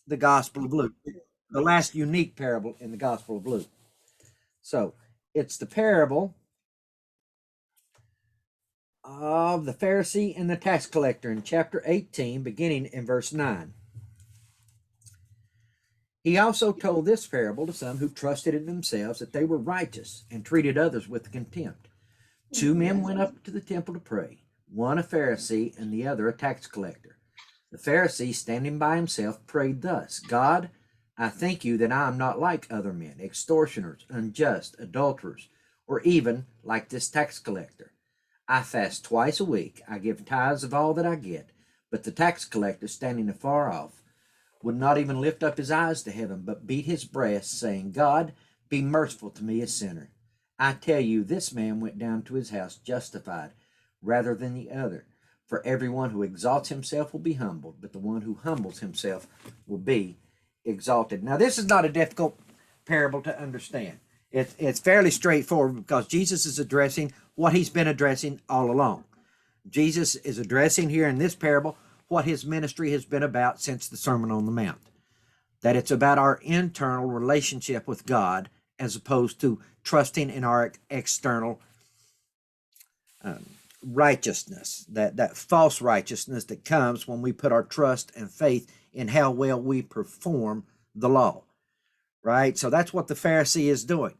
the Gospel of Luke, the last unique parable in the Gospel of Luke. So it's the parable of the Pharisee and the tax collector in chapter 18, beginning in verse 9. He also told this parable to some who trusted in themselves that they were righteous and treated others with contempt. Two men went up to the temple to pray, one a Pharisee and the other a tax collector. The Pharisee, standing by himself, prayed thus: God, I thank you that I am not like other men, extortioners, unjust, adulterers, or even like this tax collector. I fast twice a week. I give tithes of all that I get. But the tax collector, standing afar off, would not even lift up his eyes to heaven, but beat his breast, saying, God, be merciful to me, a sinner. I tell you, this man went down to his house justified rather than the other. For everyone who exalts himself will be humbled, but the one who humbles himself will be exalted. Now, this is not a difficult parable to understand. It's fairly straightforward because Jesus is addressing what he's been addressing all along. Jesus is addressing here in this parable what his ministry has been about since the Sermon on the Mount. That it's about our internal relationship with God as opposed to trusting in our external righteousness, that false righteousness that comes when we put our trust and faith in how well we perform the law, right? So that's what the Pharisee is doing.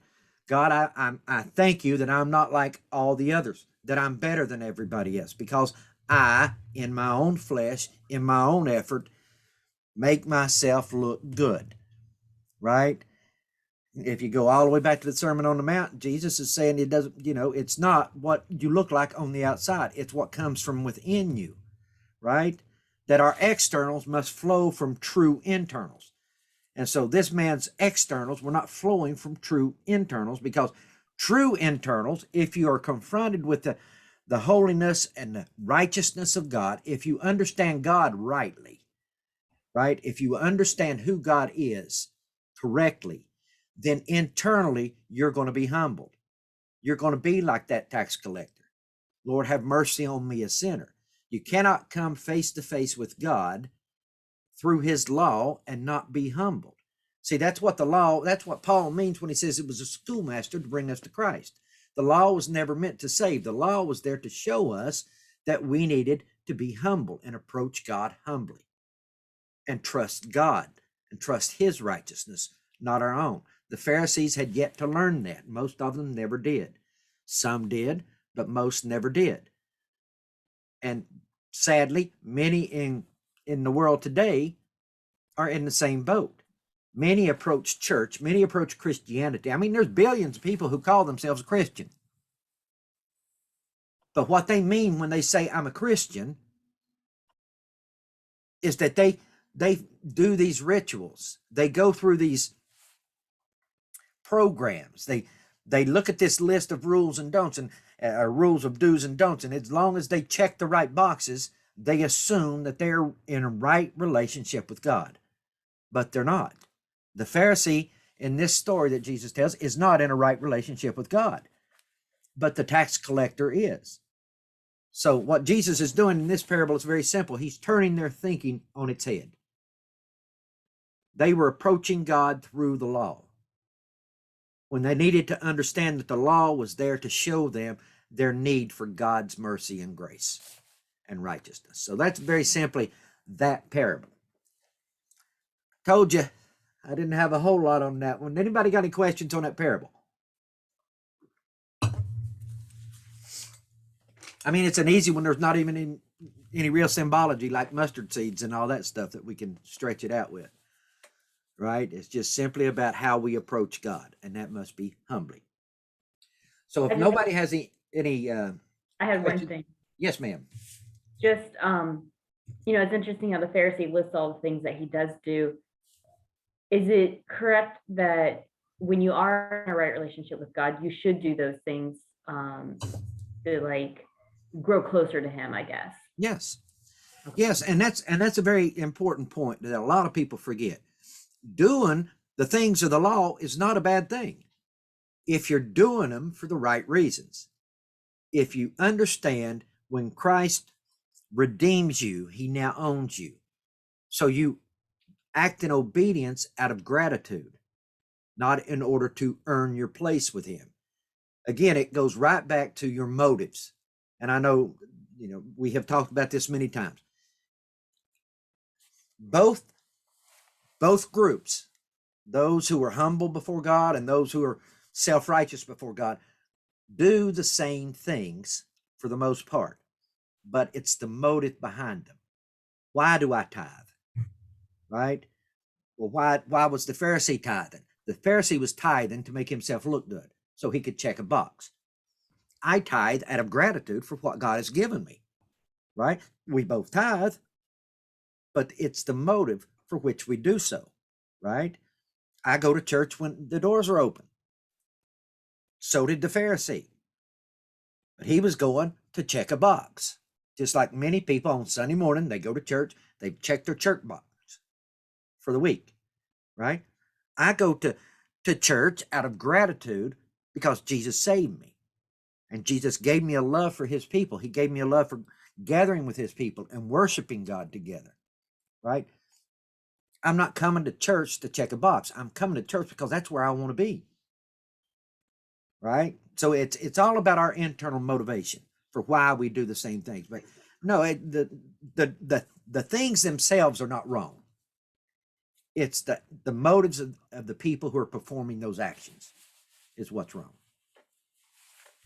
God, I thank you that I'm not like all the others, that I'm better than everybody else, because I, in my own flesh, in my own effort, make myself look good, right? If you go all the way back to the Sermon on the Mount, Jesus is saying it doesn't, it's not what you look like on the outside. It's what comes from within you, right? That our externals must flow from true internals. And so this man's externals were not flowing from true internals, because true internals, if you are confronted with the holiness and the righteousness of God, if you understand God rightly, right? If you understand who God is correctly, then internally you're going to be humbled. You're going to be like that tax collector. Lord, have mercy on me, a sinner. You cannot come face to face with God through his law and not be humbled. See, that's what Paul means when he says it was a schoolmaster to bring us to Christ. The law was never meant to save. The law was there to show us that we needed to be humble and approach God humbly and trust God and trust his righteousness, not our own. The Pharisees had yet to learn that. Most of them never did. Some did, but most never did. And sadly, many in the world today are in the same boat. Many approach church, many approach Christianity. I mean, there's billions of people who call themselves a Christian. But what they mean when they say I'm a Christian is that they do these rituals. They go through these programs. They look at this list of rules and don'ts, and rules of do's and don'ts, and as long as they check the right boxes, they assume that they're in a right relationship with God. But they're not. The Pharisee in this story that Jesus tells is not in a right relationship with God, but the tax collector is. So what Jesus is doing in this parable is very simple. He's turning their thinking on its head. They were approaching God through the law, when they needed to understand that the law was there to show them their need for God's mercy and grace and righteousness. So that's very simply that parable. Told you I didn't have a whole lot on that one. Anybody got any questions on that parable? I mean, it's an easy one. There's not even any real symbology like mustard seeds and all that stuff that we can stretch it out with, right? It's just simply about how we approach God, and that must be humbly. So if nobody has any I had one thing. Yes, ma'am. Just, it's interesting how the Pharisee lists all the things that he does do. Is it correct that when you are in a right relationship with God, you should do those things to like grow closer to him, I guess? Yes. Yes, and that's a very important point that a lot of people forget. Doing the things of the law is not a bad thing if you're doing them for the right reasons. If you understand when Christ redeems you, he now owns you. So you Act in obedience out of gratitude, not in order to earn your place with him. Again, it goes right back to your motives. And I know, we have talked about this many times. Both groups, those who are humble before God and those who are self-righteous before God, do the same things for the most part, but it's the motive behind them. Why do I tithe? Right? Well, why was the Pharisee tithing? The Pharisee was tithing to make himself look good so he could check a box. I tithe out of gratitude for what God has given me, right? We both tithe, but it's the motive for which we do so, right? I go to church when the doors are open. So did the Pharisee. But he was going to check a box. Just like many people on Sunday morning, they go to church, they check their church box for the week, right? I go to church out of gratitude because Jesus saved me. And Jesus gave me a love for his people. He gave me a love for gathering with his people and worshiping God together, right? I'm not coming to church to check a box. I'm coming to church because that's where I want to be, right? So it's all about our internal motivation for why we do the same things. But no, the things themselves are not wrong. It's the motives of the people who are performing those actions is what's wrong.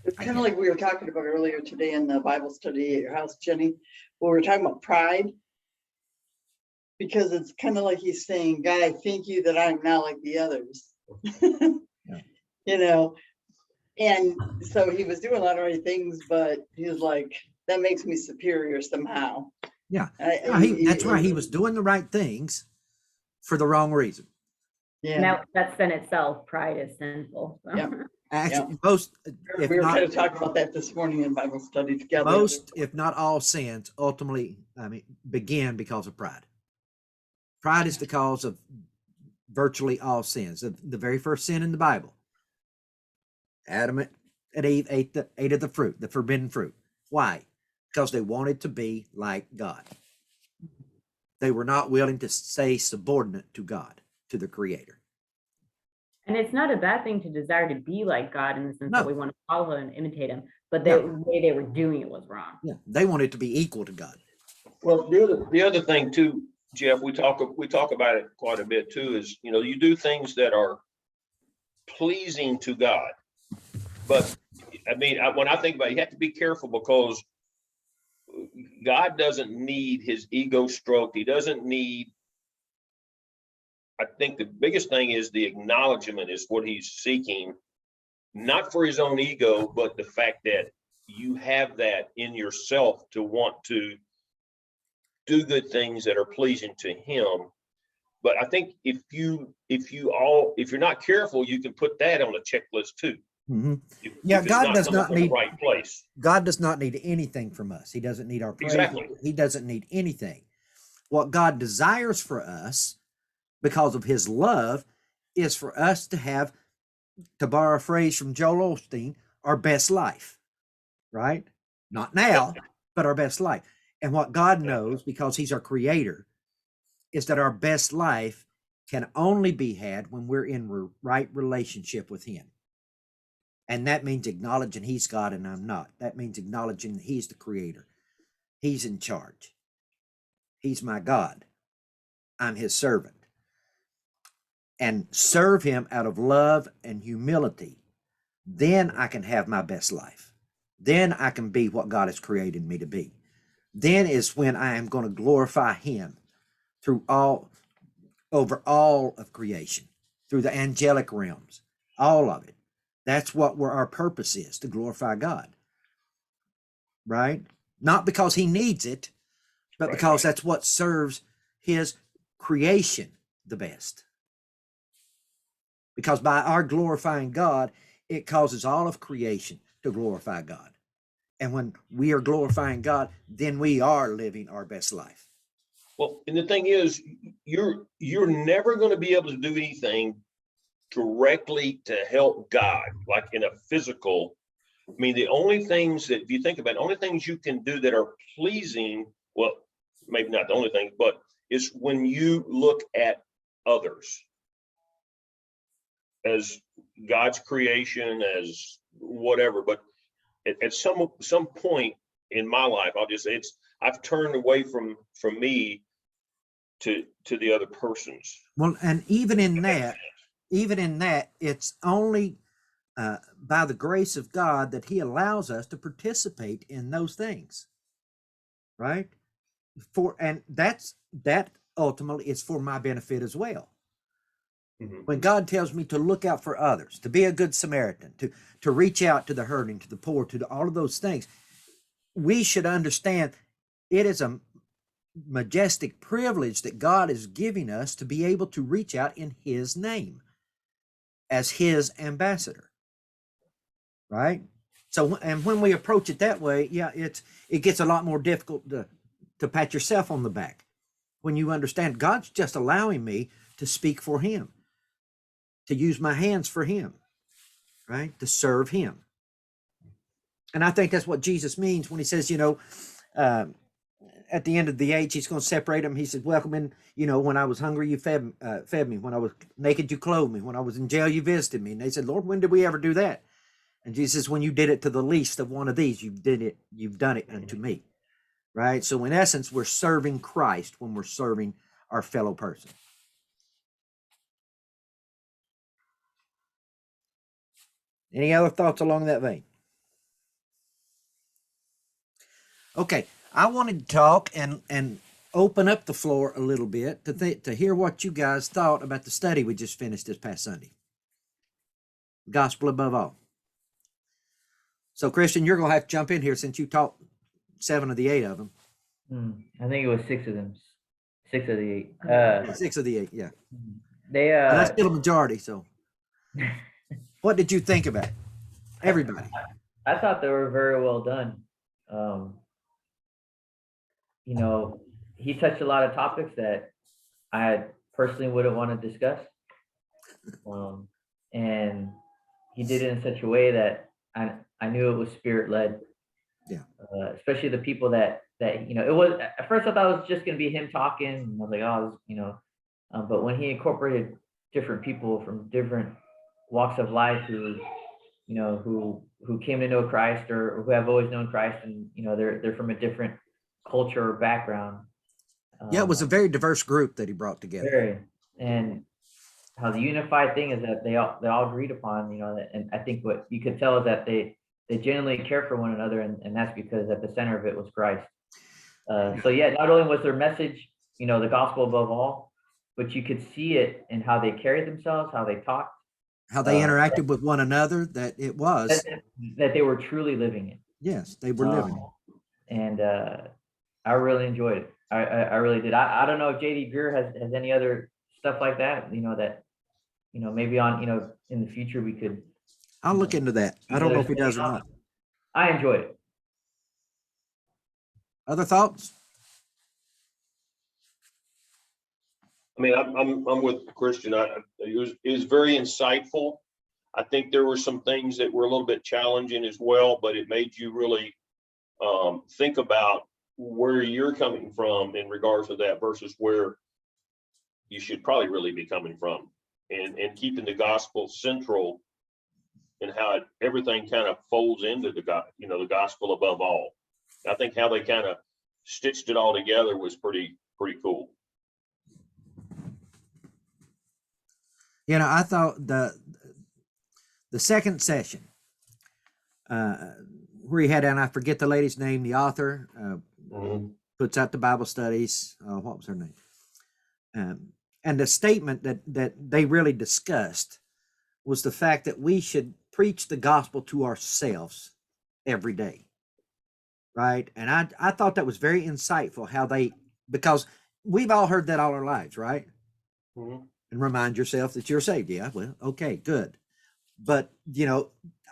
It's kind of like we were talking about earlier today in the Bible study at your house, Jenny, where we were talking about pride. Because it's kind of like he's saying, God, I thank you that I'm not like the others. Yeah. And so he was doing a lot of right things, but he was like, that makes me superior somehow. Yeah. That's right. He was doing the right things for the wrong reason. Yeah. That's in itself, pride is sinful. So. Yep. Actually, Yep. most, We were kind of talking about that this morning in Bible study together. Most, if not all sins, ultimately, begin because of pride. Pride is the cause of virtually all sins. The very first sin in the Bible, Adam and Eve ate of the fruit, the forbidden fruit. Why? Because they wanted to be like God. They were not willing to stay subordinate to God, to the Creator. And it's not a bad thing to desire to be like God in the sense that we want to follow and imitate him, but the way they were doing it was wrong. Yeah, they wanted to be equal to God. Well, the other thing too, Jeff, we talk about it quite a bit too, is, you do things that are pleasing to God. But when I think about it, you have to be careful because God doesn't need his ego stroked. He doesn't need, I think the biggest thing is the acknowledgement is what he's seeking, not for his own ego, but the fact that you have that in yourself to want to do good things that are pleasing to him. But I think if you're not careful, you can put that on a checklist too. Mm-hmm. If God does not need the right place. God does not need anything from us. He doesn't need our praise. Exactly. He doesn't need anything. What God desires for us, because of his love, is for us to have, to borrow a phrase from Joel Osteen, our best life, right? Not now, but our best life. And what God knows, because he's our creator, is that our best life can only be had when we're in right relationship with him. And that means acknowledging he's God and I'm not. That means acknowledging that he's the creator. He's in charge. He's my God. I'm his servant. And serve him out of love and humility. Then I can have my best life. Then I can be what God has created me to be. Then is when I am going to glorify him through over all of creation, through the angelic realms, all of it. That's where our purpose is, to glorify God, right? Not because he needs it, but because that's what serves his creation the best. Because by our glorifying God, it causes all of creation to glorify God. And when we are glorifying God, then we are living our best life. Well, and the thing is, you're never going to be able to do anything directly to help God, like in a physical. The only things that, if you think about it, only things you can do that are pleasing, well, maybe not the only thing, but is when you look at others as God's creation, as whatever, but at some point in my life, I'll just say I've turned away from me to the other persons. Well, and even in that, it's only by the grace of God that he allows us to participate in those things. Right? And that ultimately is for my benefit as well. Mhm. When God tells me to look out for others, to be a good Samaritan, to reach out to the hurting, to the poor, all of those things, we should understand it is a majestic privilege that God is giving us to be able to reach out in his name as his ambassador. Right? So, and when we approach it that way, yeah, it gets a lot more difficult to pat yourself on the back when you understand God's just allowing me to speak for him, to use my hands for him, right? To serve him. And I think that's what Jesus means when he says, at the end of the age, he's going to separate them. He said, welcome in, when I was hungry, you fed me. When I was naked, you clothed me. When I was in jail, you visited me. And they said, Lord, when did we ever do that? And Jesus says, when you did it to the least of one of these, you've done it unto me. Right? So in essence, we're serving Christ when we're serving our fellow person. Any other thoughts along that vein? Okay, I wanted to talk and open up the floor a little bit to hear what you guys thought about the study we just finished this past Sunday. Gospel above all. So, Christian, you're going to have to jump in here since you taught 7 of the 8 of them. I think it was 6 of them. 6 of the 8. 6 of the 8, yeah. They But that's still a majority, so. What did you think about it? Everybody. I thought they were very well done. He touched a lot of topics that I personally wouldn't want to discuss. And he did it in such a way that I knew it was spirit led. Yeah. Especially the people that it was, at first I thought it was just going to be him talking. And I was like, but when he incorporated different people from different walks of life who came to know Christ or who have always known Christ, and they're from a different culture or background. Yeah, it was a very diverse group that he brought together. Very, and how the unified thing is that they all agreed upon, and I think what you could tell is that they genuinely care for one another, and that's because at the center of it was Christ. So yeah, not only was their message, the gospel above all, but you could see it in how they carried themselves, how they talked, how they interacted with one another, that it was. That they were truly living it. Yes, they were living it. And I really enjoyed it. I really did. I don't know if JD Greer has any other stuff like that, maybe on, in the future we could. I'll look into that. I don't know if he does or not. I enjoyed it. Other thoughts? I mean, I'm with Christian. It was very insightful. I think there were some things that were a little bit challenging as well, but it made you really think about where you're coming from in regards to that versus where you should probably really be coming from, and keeping the gospel central and how everything kind of folds into the gospel above all. I think how they kind of stitched it all together was pretty cool. I thought the second session where he had, and I forget the lady's name, the author, puts out the Bible studies. What was her name? And the statement that they really discussed was the fact that we should preach the gospel to ourselves every day. Right. And I thought that was very insightful because we've all heard that all our lives, right? Mm-hmm. And remind yourself that you're saved. Yeah, well, okay, good. But,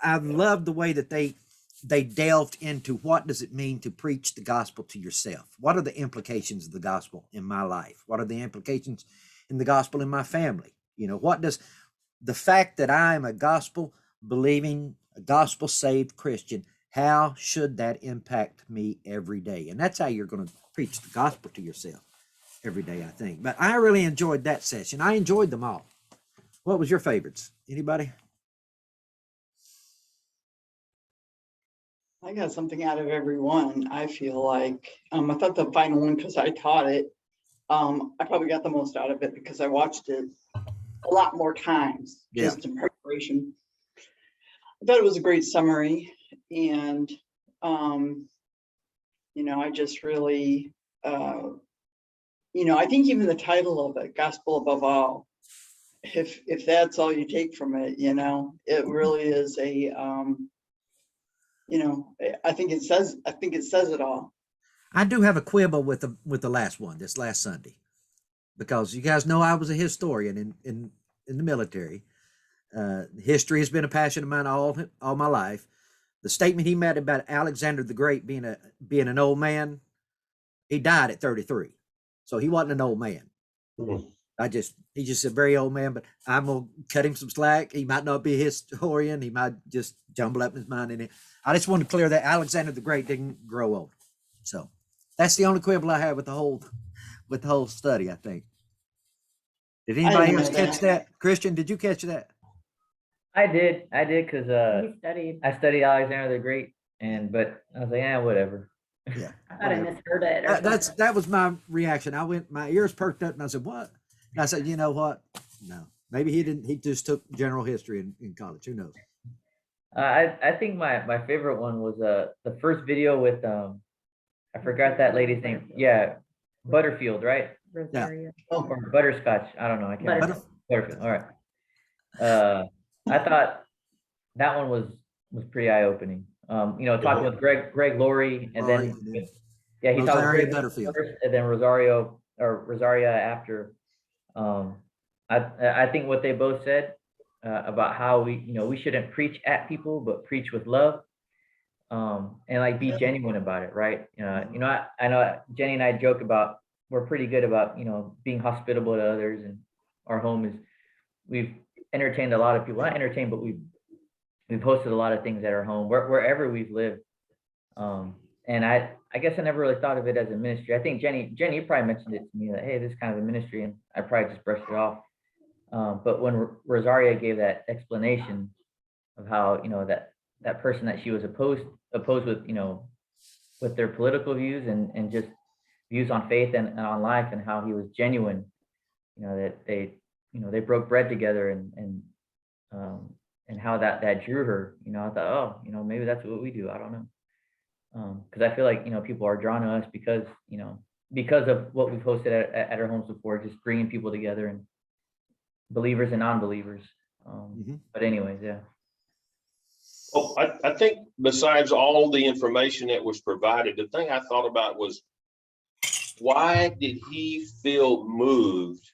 I love the way that they delved into what does it mean to preach the gospel to yourself? What are the implications of the gospel in my life? What are the implications in the gospel in my family? What does the fact that I am a gospel believing, a gospel saved Christian, how should that impact me every day? And that's how you're going to preach the gospel to yourself. every day, I think. But I really enjoyed that session. I enjoyed them all. What was your favorites? Anybody? I got something out of every one. I feel like, I thought the final one, because I taught it, I probably got the most out of it because I watched it a lot more times, Yeah. just in preparation. I thought it was a great summary, and, I just really, I think even the title of it, Gospel Above All, if that's all you take from it, it really is a, I think it says it all. I do have a quibble with the last one, this last Sunday, because you guys know I was a historian in the military. History has been a passion of mine all my life. The statement he made about Alexander the Great being an old man, he died at 33, so he wasn't an old man. Mhm. He's just a very old man, but I'm gonna cut him some slack. He might not be a historian. He might just jumble up his mind in it. I just wanted to clear that Alexander the Great didn't grow old. So that's the only quibble I have with the whole study, I think. Did anybody didn't else know catch that. that? Christian, did you catch that? I did, because He studied. I studied Alexander the Great, but I was like, whatever. Yeah. I thought I whatever. misheard it. Or That was my reaction. My ears perked up and I said, what? And I said, you know what? No, maybe he just took general history in college. Who knows? I think my favorite one was the first video with I forgot that lady's name. Yeah, Butterfield, right? Rosario. Oh, Or Butterscotch. I don't know. I can't remember. Butterfield. Butterfield. All right. I thought that one was pretty eye opening. Talking with Greg Laurie, and Laurie, then and then yeah, he talked with Rosario Greg Butterfield. first, and then Rosaria after. I think what they both said about how we shouldn't preach at people, but preach with love, and like be genuine about it, right? I know Jenny and I joke about we're pretty good about being hospitable to others, and our home is we've entertained a lot of people, not entertained, but we've hosted a lot of things at our home wherever we've lived. And I guess I never really thought of it as a ministry. I think Jenny, you probably mentioned it to me that, hey, this is kind of a ministry, and I probably just brushed it off. But when Rosaria gave that explanation of how that person that she was opposed with, with their political views and just views on faith and on life, and how he was genuine, that they broke bread together, and how that drew her. I thought, oh, maybe that's what we do. I don't know. Because I feel like people are drawn to us because of what we've hosted at our homes before, just bringing people together, and believers and non-believers. But anyways, yeah. Well, I think besides all the information that was provided, the thing I thought about was, why did he feel moved?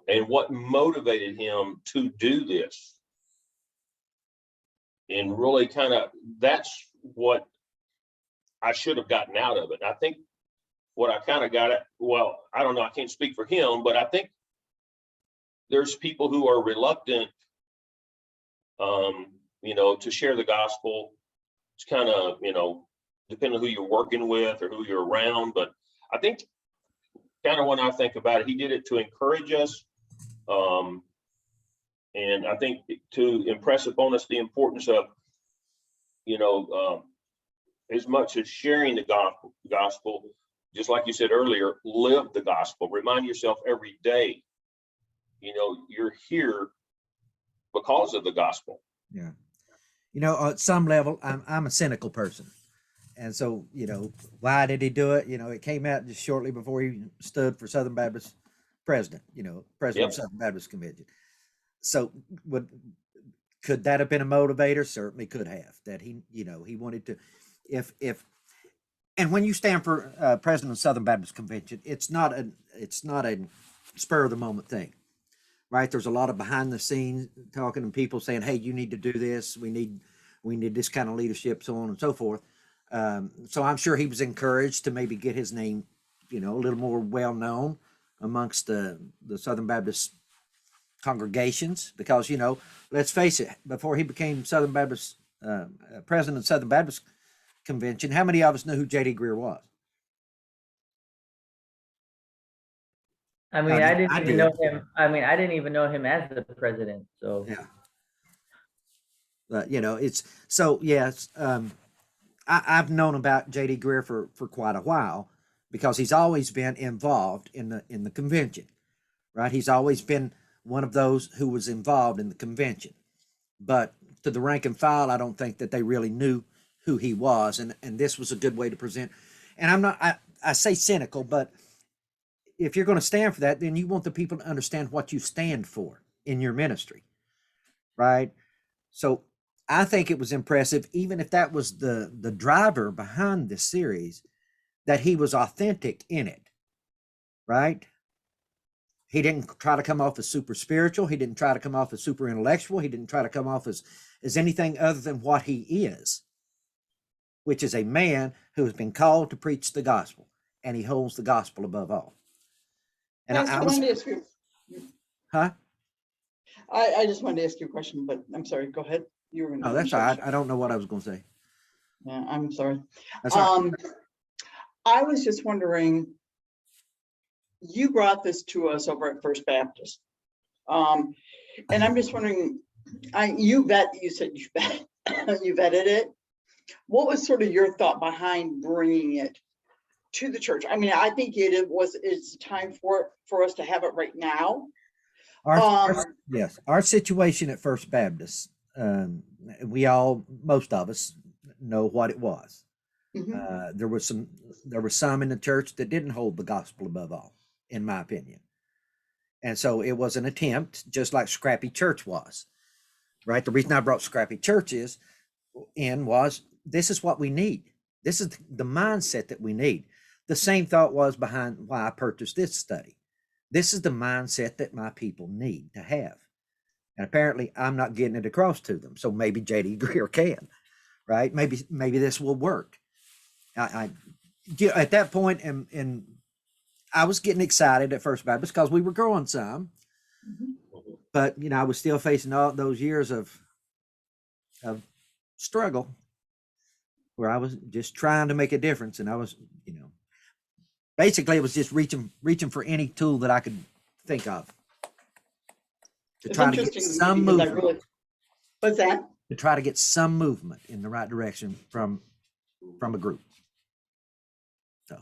And what motivated him to do this? And really that's what I should have gotten out of it. I think what I kind of got at, well, I don't know, I can't speak for him, but I think there's people who are reluctant, to share the gospel. It's kind of, depending on who you're working with or who you're around. But I think kind of when I think about it, he did it to encourage us. And I think to impress upon us the importance of, as much as sharing the gospel, just like you said earlier, live the gospel. Remind yourself every day, you're here because of the gospel. Yeah. At some level, I'm a cynical person. And so, why did he do it? It came out just shortly before he stood for Southern Baptist president, president of Southern Baptist Convention. So could that have been a motivator? Certainly could have. That he wanted to, and when you stand for president of Southern Baptist Convention, it's not a spur of the moment thing, right? There's a lot of behind the scenes talking and people saying, hey, you need to do this. We need this kind of leadership, so on and so forth. So I'm sure he was encouraged to maybe get his name, a little more well known amongst the Southern Baptist congregations, because let's face it, before he became Southern Baptist president of Southern Baptist Convention, how many of us knew who J.D. Greear was? I mean, I I did- didn't I even know did. him. I mean, I didn't even know him as the president. So Yeah. But it's so yes. I've known about J.D. Greer for quite a while because he's always been involved in the convention, right? He's always been one of those who was involved in the convention. But to the rank and file, I don't think that they really knew who he was, and this was a good way to present. And I'm not I say cynical, but if you're going to stand for that, then you want the people to understand what you stand for in your ministry, right? So I think it was impressive, even if that was the driver behind this series, that he was authentic in it, right? He didn't try to come off as super spiritual. He didn't try to come off as super intellectual. He didn't try to come off as anything other than what he is, which is a man who has been called to preach the gospel, and he holds the gospel above all. And I was, wanted to ask you, huh? I just wanted to ask you a question, but I'm sorry, go ahead. You were. Oh, that's all right. I don't know what I was going to say. Yeah, I'm sorry. That's all right. I was just wondering, you brought this to us over at First Baptist. And I'm just wondering, you said you vetted it. What was sort of your thought behind bringing it to the church? I mean, I think it's time for us to have it right now. Yes, our situation at First Baptist, most of us know what it was. Mhm. There were some in the church that didn't hold the gospel above all, in my opinion. And so it was an attempt, just like Scrappy Church was, right? The reason I brought Scrappy Churches in was this is what we need. This is the mindset that we need. The same thought was behind why I purchased this study. This is the mindset that my people need to have. And apparently I'm not getting it across to them. So maybe J.D. Greer can, right? Maybe this will work. I at that point, and I was getting excited at First Baptist because we were growing some, but I was still facing all those years of struggle where I was just trying to make a difference, and I was, basically it was just reaching for any tool that I could think of to It's try to get interesting to me some because movement, what's that? to try to get some movement in the right direction from a group. So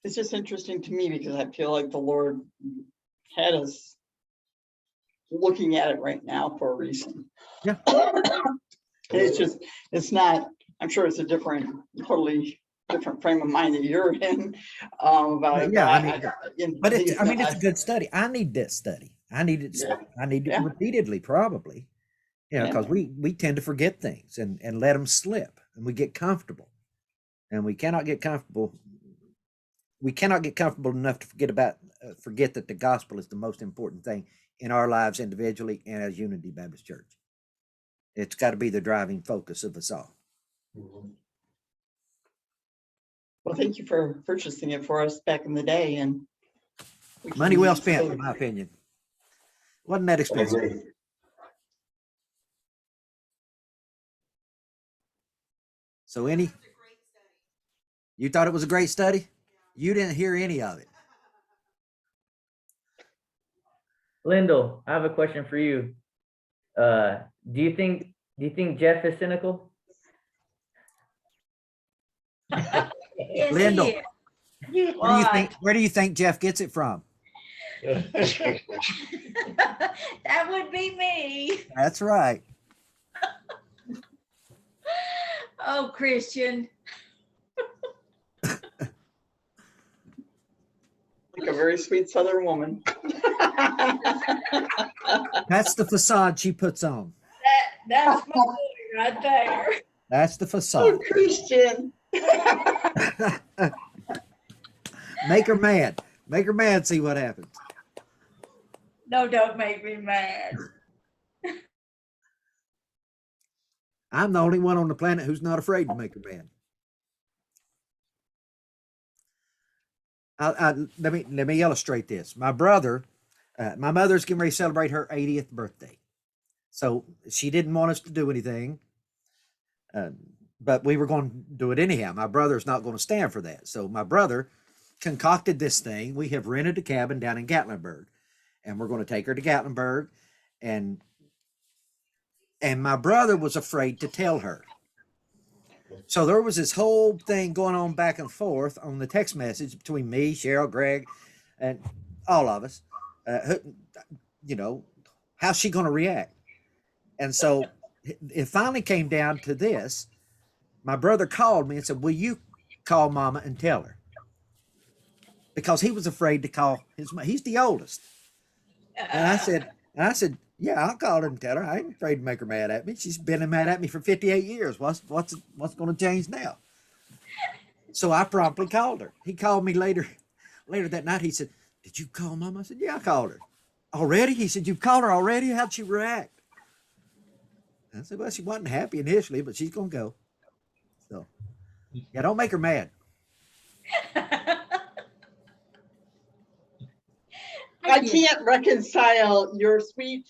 It's just interesting to me because I feel like the Lord had us looking at it right now for a reason. Yeah. It's not, I'm sure it's a totally different frame of mind that you're in. But it's a good study. I need that study. I need it. Yeah. I need it Yeah. repeatedly, probably, because we tend to forget things and let them slip, and we get comfortable, and we cannot get comfortable. We cannot get comfortable enough to forget that the gospel is the most important thing in our lives individually and as Unity Baptist Church. It's got to be the driving focus of us all. Well, thank you for purchasing it for us back in the day, and Money well spent, in my opinion. Wasn't that expensive? So you thought it was a great study? You didn't hear any of it. Lyndall, I have a question for you. Do you think Jeff is cynical? Yes, Lyndall, he is. where do you think Jeff gets it from? That would be me. That's right. Oh, Christian. like a very sweet Southern woman. That's the facade she puts on. That's my boy right there. That's the Oh, facade. Christian. Make her mad. Make her mad, see what happens. No, don't make me mad. I'm the only one on the planet who's not afraid to make her mad. Let me illustrate this. My mother's getting ready to celebrate her 80th birthday. So she didn't want us to do anything, but we were going to do it anyhow. My brother's not going to stand for that. So my brother concocted this thing. We have rented a cabin down in Gatlinburg, and we're going to take her to Gatlinburg, and my brother was afraid to tell her. So there was this whole thing going on back and forth on the text message between me, Cheryl, Greg, and all of us. You know, how's she going to react? And so it finally came down to this. My brother called me and said, will you call Mama and tell her? Because he was afraid to call he's the oldest. And I said, yeah, I'll call her and tell her. I ain't afraid to make her mad at me. She's been mad at me for 58 years. What's going to change now? So I promptly called her. He called me later that night. He said, did you call Mama? I said, yeah, I called her. Already? He said, you've called her already? How'd she react? I said, well, she wasn't happy initially, but she's going to go. So, yeah, don't make her mad. I can't reconcile your sweet